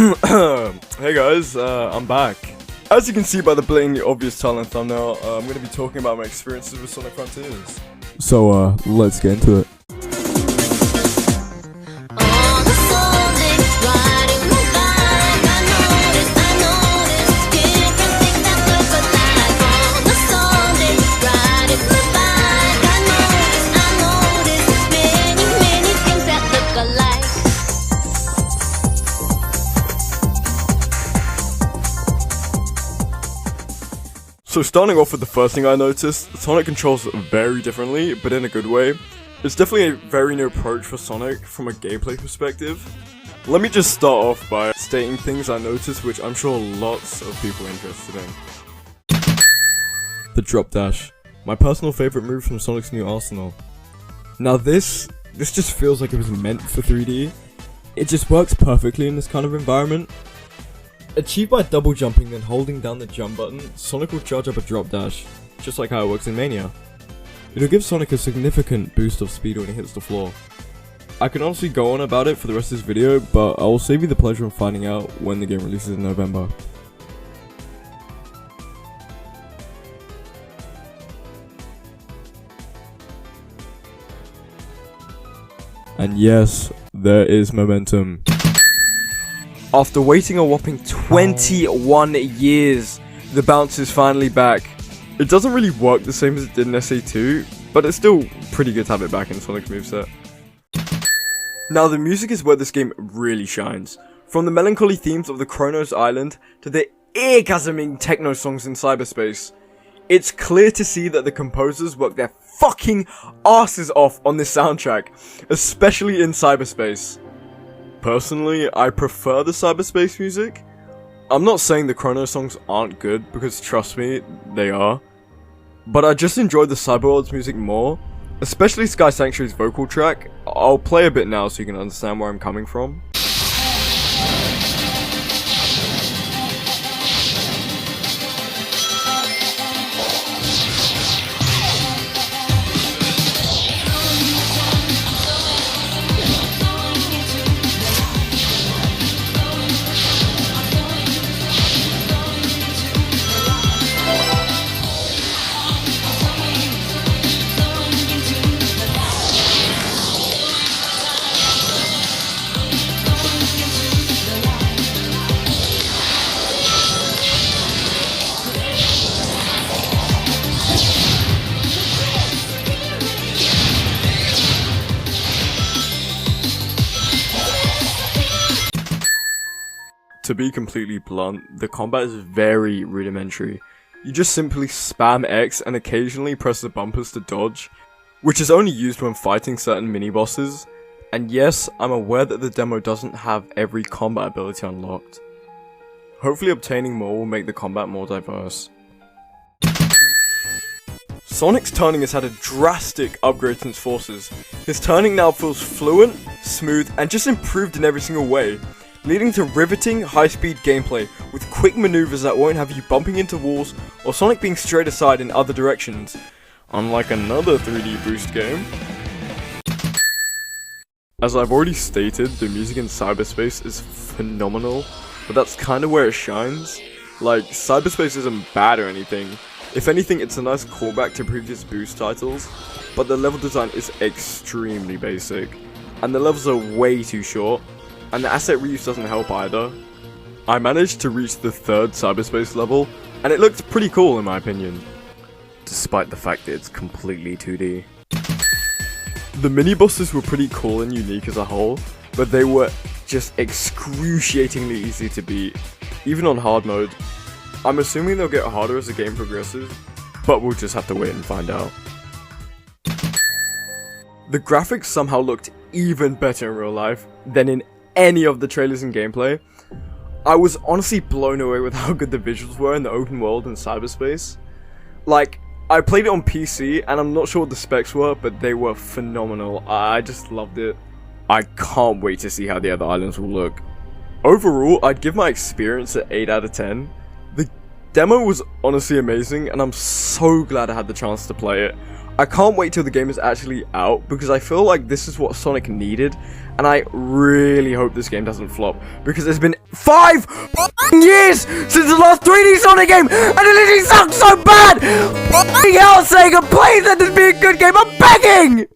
Hey guys, I'm back. As you can see by the blatantly obvious title and thumbnail, I'm going to be talking about my experiences with Sonic Frontiers. So, let's get into it. So starting off with the first thing I noticed, Sonic controls very differently, but in a good way. It's definitely a very new approach for Sonic from a gameplay perspective. Let me just start off by stating things I noticed which I'm sure lots of people are interested in. The drop dash, my personal favorite move from Sonic's new arsenal. Now this just feels like it was meant for 3D. It just works perfectly in this kind of environment. Achieved by double jumping then holding down the jump button, Sonic will charge up a drop dash, just like how it works in Mania. It'll give Sonic a significant boost of speed when he hits the floor. I can honestly go on about it for the rest of this video, but I will save you the pleasure of finding out when the game releases in November. And yes, there is momentum. After waiting a whopping 21 years, the bounce is finally back. It doesn't really work the same as it did in SA2, but it's still pretty good to have it back in Sonic's moveset. Now the music is where this game really shines. From the melancholy themes of the Kronos Island to the ear-gasming techno songs in Cyberspace. It's clear to see that the composers work their fucking asses off on this soundtrack, especially in Cyberspace. Personally, I prefer the Cyberspace music. I'm not saying the Chrono songs aren't good, because trust me, they are. But I just enjoy the Cyberworld's music more, especially Sky Sanctuary's vocal track. I'll play a bit now so you can understand where I'm coming from. To be completely blunt, the combat is very rudimentary. You just simply spam X and occasionally press the bumpers to dodge, which is only used when fighting certain mini-bosses. And yes, I'm aware that the demo doesn't have every combat ability unlocked. Hopefully obtaining more will make the combat more diverse. Sonic's turning has had a drastic upgrade since Forces. His turning now feels fluent, smooth, and just improved in every single way, leading to riveting, high-speed gameplay with quick maneuvers that won't have you bumping into walls or Sonic being straight aside in other directions, unlike another 3D Boost game. As I've already stated, the music in Cyberspace is phenomenal, but that's kinda where it shines. Like, Cyberspace isn't bad or anything. If anything, it's a nice callback to previous Boost titles, but the level design is extremely basic, and the levels are way too short. And the asset reuse doesn't help either. I managed to reach the 3rd Cyberspace level, and it looked pretty cool in my opinion, despite the fact that it's completely 2D. The mini-bosses were pretty cool and unique as a whole, but they were just excruciatingly easy to beat, even on hard mode. I'm assuming they'll get harder as the game progresses, but we'll just have to wait and find out. The graphics somehow looked even better in real life than in any of the trailers and gameplay. I was honestly blown away with how good the visuals were in the open world in Cyberspace. Like, I played it on PC and I'm not sure what the specs were, but they were phenomenal. I just loved it. I can't wait to see how the other islands will look. Overall, I'd give my experience an 8 out of 10. The demo was honestly amazing and I'm so glad I had the chance to play it. I can't wait till the game is actually out, because I feel like this is what Sonic needed, and I really hope this game doesn't flop, because it's been 5 years since the last 3D Sonic game, and it literally sucks so bad! Hell, Sega, please let this be a good game, I'm begging!